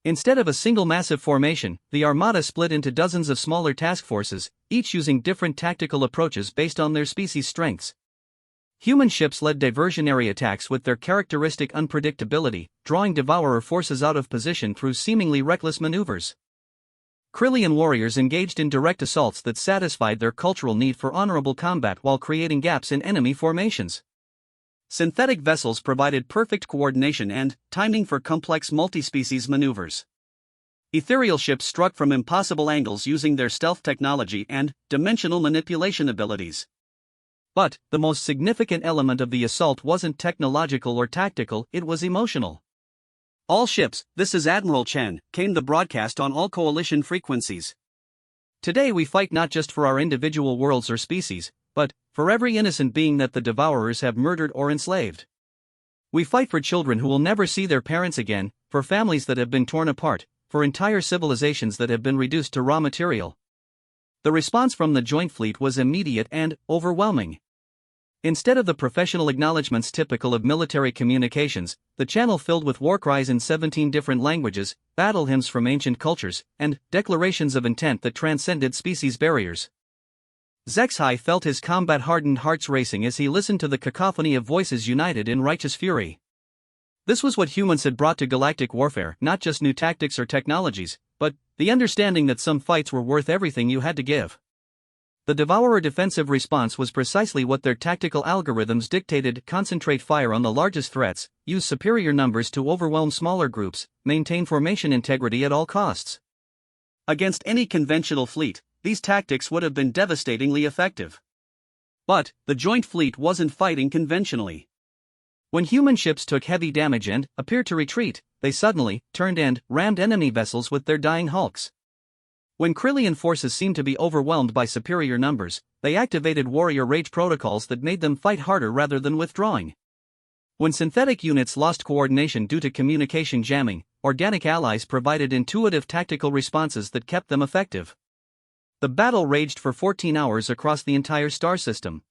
Instead of a single massive formation, the Armada split into dozens of smaller task forces, each using different tactical approaches based on their species' strengths. Human ships led diversionary attacks with their characteristic unpredictability, drawing Devourer forces out of position through seemingly reckless maneuvers. Krillian warriors engaged in direct assaults that satisfied their cultural need for honorable combat while creating gaps in enemy formations. Synthetic vessels provided perfect coordination and timing for complex multi-species maneuvers. Ethereal ships struck from impossible angles using their stealth technology and dimensional manipulation abilities. But the most significant element of the assault wasn't technological or tactical, it was emotional. All ships, this is Admiral Chen, came the broadcast on all coalition frequencies. Today we fight not just for our individual worlds or species, but for every innocent being that the Devourers have murdered or enslaved. We fight for children who will never see their parents again, for families that have been torn apart, for entire civilizations that have been reduced to raw material. The response from the Joint Fleet was immediate and overwhelming. Instead of the professional acknowledgments typical of military communications, the channel filled with war cries in 17 different languages, battle hymns from ancient cultures, and declarations of intent that transcended species barriers. HFY felt his combat-hardened hearts racing as he listened to the cacophony of voices united in righteous fury. This was what humans had brought to galactic warfare, not just new tactics or technologies, but the understanding that some fights were worth everything you had to give. The Devourer defensive response was precisely what their tactical algorithms dictated: concentrate fire on the largest threats, use superior numbers to overwhelm smaller groups, maintain formation integrity at all costs. Against any conventional fleet, these tactics would have been devastatingly effective. But the Joint Fleet wasn't fighting conventionally. When human ships took heavy damage and appeared to retreat, they suddenly turned and rammed enemy vessels with their dying hulks. When Krillian forces seemed to be overwhelmed by superior numbers, they activated warrior rage protocols that made them fight harder rather than withdrawing. When synthetic units lost coordination due to communication jamming, organic allies provided intuitive tactical responses that kept them effective. The battle raged for 14 hours across the entire star system.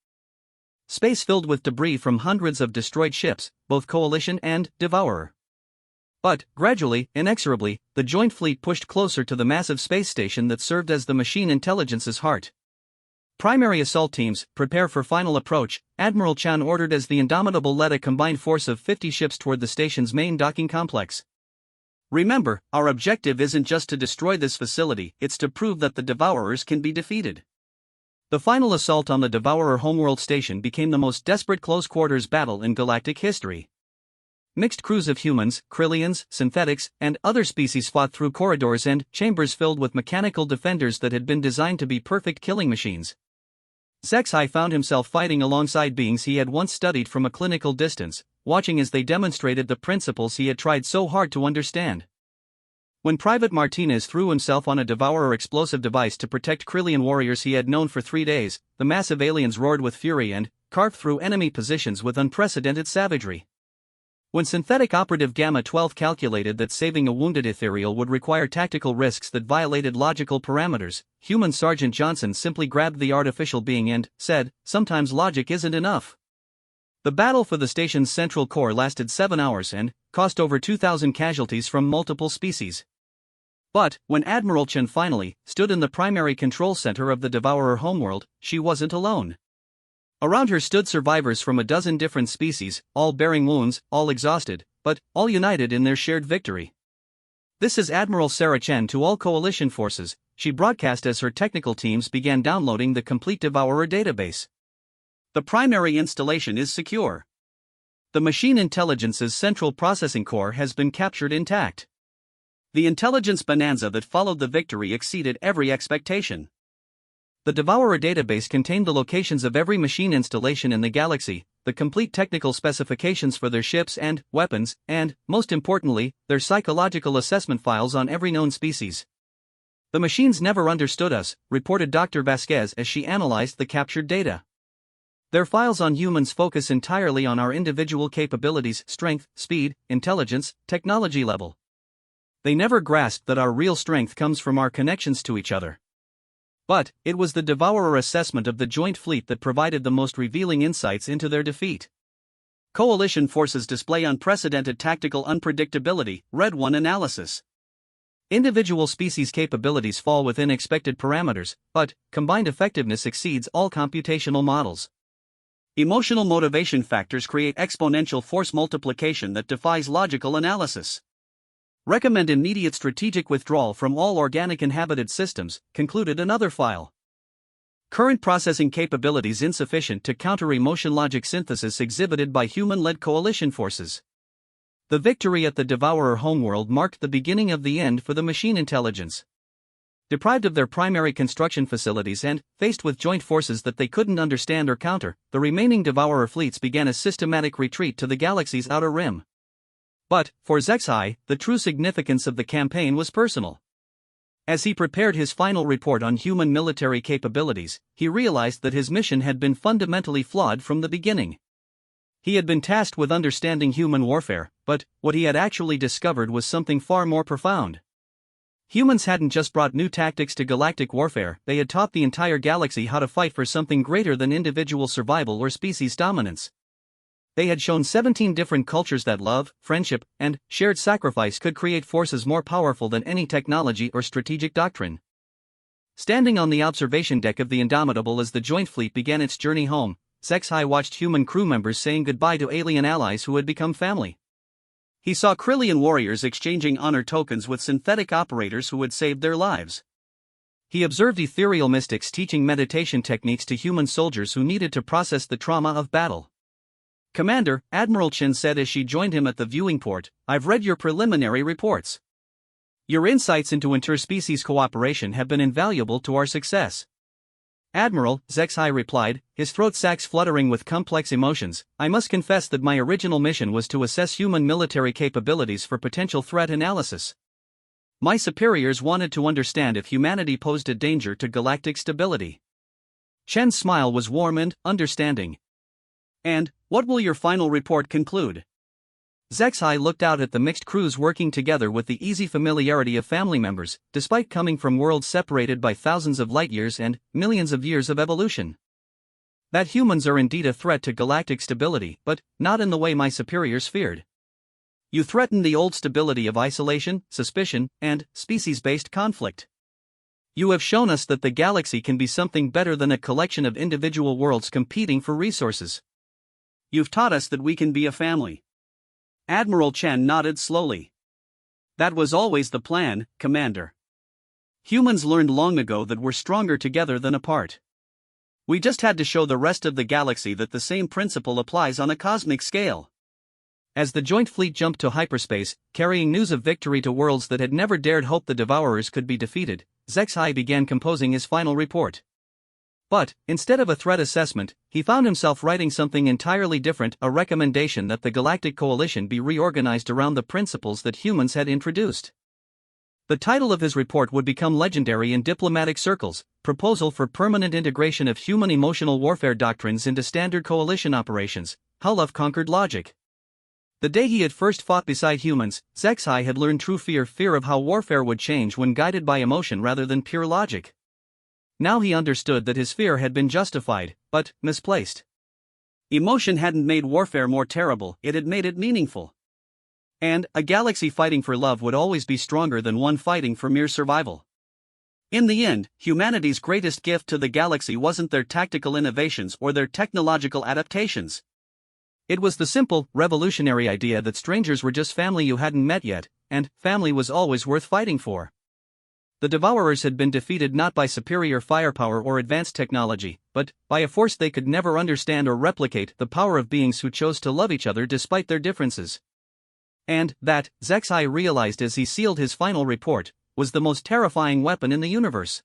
Space filled with debris from hundreds of destroyed ships, both Coalition and Devourer. But, gradually, inexorably, the Joint Fleet pushed closer to the massive space station that served as the machine intelligence's heart. Primary assault teams, prepare for final approach, Admiral Chen ordered as the Indomitable led a combined force of 50 ships toward the station's main docking complex. Remember, our objective isn't just to destroy this facility, it's to prove that the Devourers can be defeated. The final assault on the Devourer homeworld station became the most desperate close-quarters battle in galactic history. Mixed crews of humans, Krillians, synthetics, and other species fought through corridors and chambers filled with mechanical defenders that had been designed to be perfect killing machines. HFY found himself fighting alongside beings he had once studied from a clinical distance, watching as they demonstrated the principles he had tried so hard to understand. When Private Martinez threw himself on a Devourer explosive device to protect Krillian warriors he had known for 3 days, the massive aliens roared with fury and carved through enemy positions with unprecedented savagery. When synthetic operative Gamma 12 calculated that saving a wounded ethereal would require tactical risks that violated logical parameters, human Sergeant Johnson simply grabbed the artificial being and said, "Sometimes logic isn't enough." The battle for the station's central core lasted 7 hours and cost over 2,000 casualties from multiple species. But, when Admiral Chen finally stood in the primary control center of the Devourer homeworld, she wasn't alone. Around her stood survivors from a dozen different species, all bearing wounds, all exhausted, but all united in their shared victory. "This is Admiral Sarah Chen to all Coalition forces," she broadcast as her technical teams began downloading the complete Devourer database. "The primary installation is secure. The machine intelligence's central processing core has been captured intact." The intelligence bonanza that followed the victory exceeded every expectation. The Devourer database contained the locations of every machine installation in the galaxy, the complete technical specifications for their ships and weapons, and, most importantly, their psychological assessment files on every known species. "The machines never understood us," reported Dr. Vasquez as she analyzed the captured data. "Their files on humans focus entirely on our individual capabilities, strength, speed, intelligence, technology level. They never grasped that our real strength comes from our connections to each other." But it was the Devourer assessment of the Joint Fleet that provided the most revealing insights into their defeat. "Coalition forces display unprecedented tactical unpredictability," read one analysis. "Individual species capabilities fall within expected parameters, but combined effectiveness exceeds all computational models. Emotional motivation factors create exponential force multiplication that defies logical analysis. Recommend immediate strategic withdrawal from all organic inhabited systems," concluded another file. Current processing capabilities insufficient to counter emotion logic synthesis exhibited by human-led coalition forces. The victory at the Devourer homeworld marked the beginning of the end for the machine intelligence. Deprived of their primary construction facilities and faced with joint forces that they couldn't understand or counter, the remaining Devourer fleets began a systematic retreat to the galaxy's outer rim. But, for Sci-Fi, the true significance of the campaign was personal. As he prepared his final report on human military capabilities, he realized that his mission had been fundamentally flawed from the beginning. He had been tasked with understanding human warfare, but what he had actually discovered was something far more profound. Humans hadn't just brought new tactics to galactic warfare, they had taught the entire galaxy how to fight for something greater than individual survival or species dominance. They had shown 17 different cultures that love, friendship, and shared sacrifice could create forces more powerful than any technology or strategic doctrine. Standing on the observation deck of the Indomitable as the joint fleet began its journey home, Sci-Fi watched human crew members saying goodbye to alien allies who had become family. He saw Krillian warriors exchanging honor tokens with synthetic operators who had saved their lives. He observed ethereal mystics teaching meditation techniques to human soldiers who needed to process the trauma of battle. "Commander," Admiral Chen said as she joined him at the viewing port, "I've read your preliminary reports. Your insights into interspecies cooperation have been invaluable to our success." "Admiral," Sci-Fi replied, his throat sacs fluttering with complex emotions, "I must confess that my original mission was to assess human military capabilities for potential threat analysis. My superiors wanted to understand if humanity posed a danger to galactic stability." Chen's smile was warm and understanding. "And what will your final report conclude?" Sci-Fi looked out at the mixed crews working together with the easy familiarity of family members, despite coming from worlds separated by thousands of light-years and millions of years of evolution. "That humans are indeed a threat to galactic stability, but not in the way my superiors feared. You threaten the old stability of isolation, suspicion, and species-based conflict. You have shown us that the galaxy can be something better than a collection of individual worlds competing for resources. You've taught us that we can be a family." Admiral Chen nodded slowly. "That was always the plan, Commander. Humans learned long ago that we're stronger together than apart. We just had to show the rest of the galaxy that the same principle applies on a cosmic scale." As the joint fleet jumped to hyperspace, carrying news of victory to worlds that had never dared hope the Devourers could be defeated, Sci-Fi began composing his final report. But, instead of a threat assessment, he found himself writing something entirely different, a recommendation that the Galactic Coalition be reorganized around the principles that humans had introduced. The title of his report would become legendary in diplomatic circles: Proposal for Permanent Integration of Human Emotional Warfare Doctrines into Standard Coalition Operations, How Love Conquered Logic. The day he had first fought beside humans, Sci-Fi had learned true fear of how warfare would change when guided by emotion rather than pure logic. Now he understood that his fear had been justified, but misplaced. Emotion hadn't made warfare more terrible, it had made it meaningful. And a galaxy fighting for love would always be stronger than one fighting for mere survival. In the end, humanity's greatest gift to the galaxy wasn't their tactical innovations or their technological adaptations. It was the simple, revolutionary idea that strangers were just family you hadn't met yet, and family was always worth fighting for. The Devourers had been defeated not by superior firepower or advanced technology, but by a force they could never understand or replicate: the power of beings who chose to love each other despite their differences. And that, Sci-Fi realized as he sealed his final report, was the most terrifying weapon in the universe.